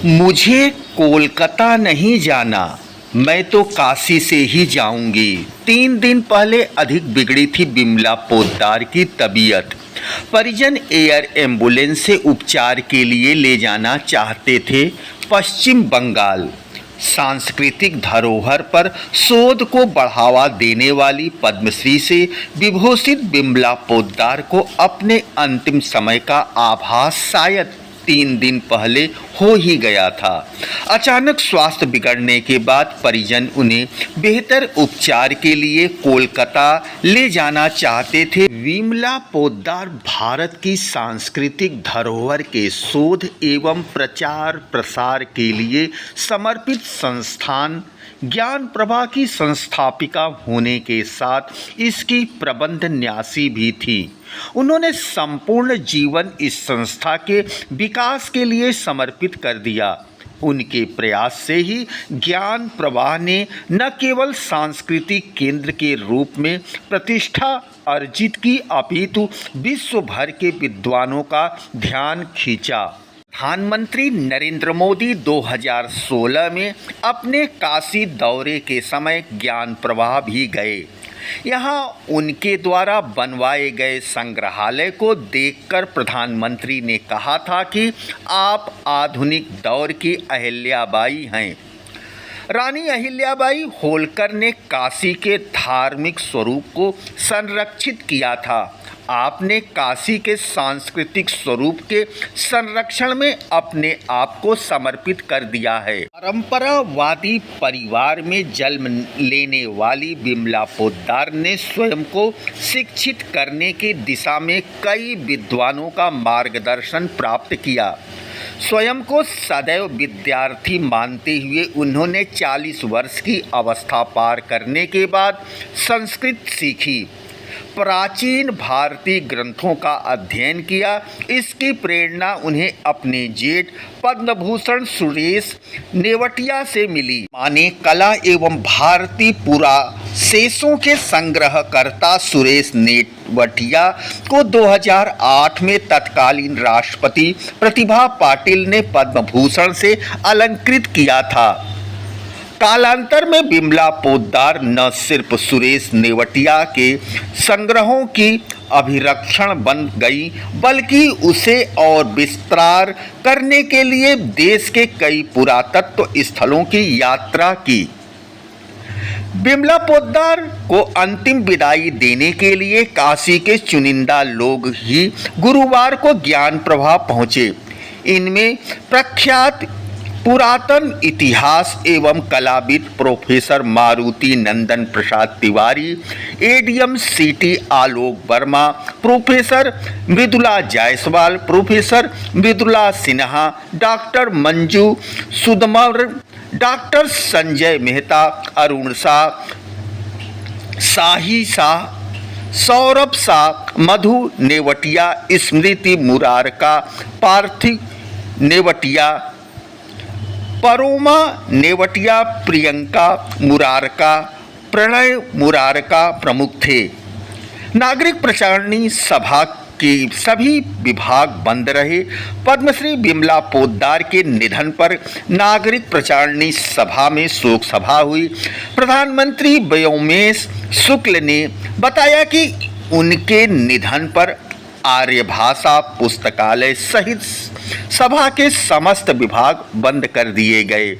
मुझे कोलकाता नहीं जाना, मैं तो काशी से ही जाऊंगी। 3 दिन पहले अधिक बिगड़ी थी बिमला पोद्दार की तबीयत। परिजन एयर एम्बुलेंस से उपचार के लिए ले जाना चाहते थे पश्चिम बंगाल। सांस्कृतिक धरोहर पर शोध को बढ़ावा देने वाली पद्मश्री से विभूषित बिमला पोद्दार को अपने अंतिम समय का आभास शायद 3 दिन पहले हो ही गया था। अचानक स्वास्थ्य बिगड़ने के बाद परिजन उन्हें बेहतर उपचार के लिए कोलकाता ले जाना चाहते थे। बिमला पोद्दार भारत की सांस्कृतिक धरोहर के शोध एवं प्रचार प्रसार के लिए समर्पित संस्थान ज्ञान प्रभा की संस्थापिका होने के साथ इसकी प्रबंध न्यासी भी थी। उन्होंने संपूर्ण जीवन इस संस्था के विकास के लिए समर्पित कर दिया। उनके प्रयास से ही ज्ञान प्रवाह ने न केवल सांस्कृतिक केंद्र के रूप में प्रतिष्ठा अर्जित की अपितु विश्व भर के विद्वानों का ध्यान खींचा। प्रधानमंत्री नरेंद्र मोदी 2016 में अपने काशी दौरे के समय ज्ञान प्रवाह भी गए। यहाँ उनके द्वारा बनवाए गए संग्रहालय को देखकर प्रधानमंत्री ने कहा था कि आप आधुनिक दौर की अहिल्याबाई हैं। रानी अहिल्याबाई होलकर ने काशी के धार्मिक स्वरूप को संरक्षित किया था। आपने काशी के सांस्कृतिक स्वरूप के संरक्षण में अपने आप को समर्पित कर दिया है। परंपरावादी परिवार में जन्म लेने वाली बिमला पोद्दार ने स्वयं को शिक्षित करने की दिशा में कई विद्वानों का मार्गदर्शन प्राप्त किया। स्वयं को सदैव विद्यार्थी मानते हुए उन्होंने 40 वर्ष की अवस्था पार करने के बाद संस्कृत सीखी, प्राचीन भारतीय ग्रंथों का अध्ययन किया। इसकी प्रेरणा उन्हें अपने जेठ पद्म भूषण सुरेश नेवटिया से मिली। माने कला एवं भारतीय पुराशेषों के संग्रहकर्ता सुरेश नेवटिया को 2008 में तत्कालीन राष्ट्रपति प्रतिभा पाटिल ने पद्म भूषण से अलंकृत किया था। कालांतर में बिमला पोद्दार न सिर्फ सुरेश नेवटिया के संग्रहों की अभिरक्षण बन गई, बल्कि उसे और विस्तार करने के लिए देश के कई पुरातत्व स्थलों की यात्रा की। बिमला पोद्दार को अंतिम विदाई देने के लिए काशी के चुनिंदा लोग ही गुरुवार को ज्ञान प्रभा पहुँचे। इनमें प्रख्यात पुरातन इतिहास एवं कलाविद professor Maruti Nandan Prasad Tiwari, ADM city Alok Verma, professor Mridula Jaiswal, professor Mridula Sinha, doctor Manju Sudmar, doctor Sanjay Mehta, Arun Shah, Shahi Shah, Saurabh Shah, Madhu Nevatia, Smriti Murarka, Parthiv Nevatia, Paroma Nevatia, Priyanka Murarka, Pranay Murarka प्रमुख थे। नागरिक प्रचारणी सभा के सभी विभाग बंद रहे। पद्मश्री बिमला पोद्दार के निधन पर नागरिक प्रचारणी सभा में शोक सभा हुई। प्रधानमंत्री व्योमेश शुक्ल ने बताया कि उनके निधन पर आर्यभाषा पुस्तकालय सहित सभा के समस्त विभाग बंद कर दिए गए।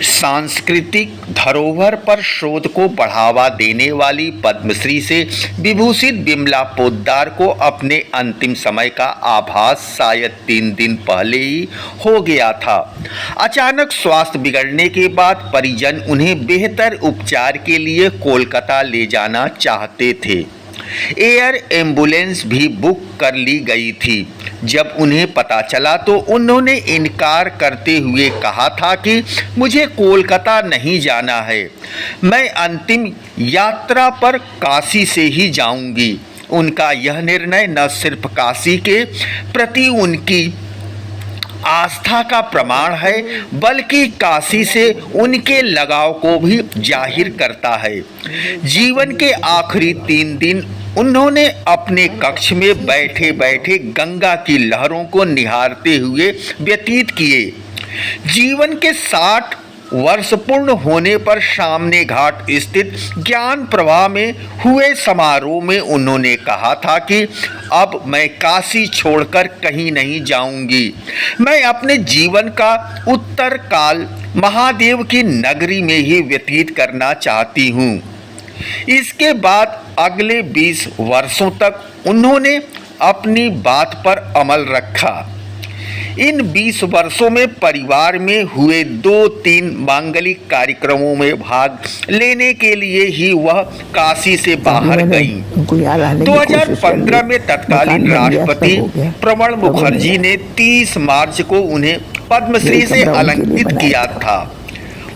सांस्कृतिक धरोहर पर शोध को बढ़ावा देने वाली पद्मश्री से विभूषित बिमला पोद्दार को अपने अंतिम समय का आभास शायद 3 दिन पहले ही हो गया था। अचानक स्वास्थ्य बिगड़ने के बाद परिजन उन्हें बेहतर उपचार के लिए कोलकाता ले जाना चाहते थे। एयर एम्बुलेंस भी बुक कर ली गई थी। जब उन्हें पता चला तो उन्होंने इनकार करते हुए कहा था कि मुझे कोलकाता नहीं जाना है, मैं अंतिम यात्रा पर काशी से ही जाऊंगी। उनका यह निर्णय न सिर्फ काशी के प्रति उनकी आस्था का प्रमाण है, बल्कि काशी से उनके लगाव को भी जाहिर करता है। जीवन के आखिरी 3 दिन उन्होंने अपने कक्ष में बैठे बैठे गंगा की लहरों को निहारते हुए व्यतीत किए। जीवन के 60 वर्ष पूर्ण होने पर सामने घाट स्थित ज्ञान प्रवाह में हुए समारोह में उन्होंने कहा था कि अब मैं काशी छोड़कर कहीं नहीं जाऊंगी। मैं अपने जीवन का उत्तर काल महादेव की नगरी में ही व्यतीत करना चाहती हूँ। इसके बाद अगले 20 वर्षों तक उन्होंने अपनी बात पर अमल रखा। इन 20 वर्षों में परिवार में हुए 2-3 मांगलिक कार्यक्रमों में भाग लेने के लिए ही वह काशी से बाहर गई। 2015 में तत्कालीन राष्ट्रपति प्रणब मुखर्जी ने 30 मार्च को उन्हें पद्मश्री से अलंकृत किया था।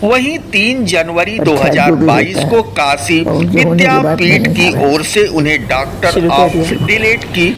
वहीं 3 जनवरी 2022 को काशी विद्यापीठ की ओर से उन्हें डॉक्टर ऑफ डिलेट की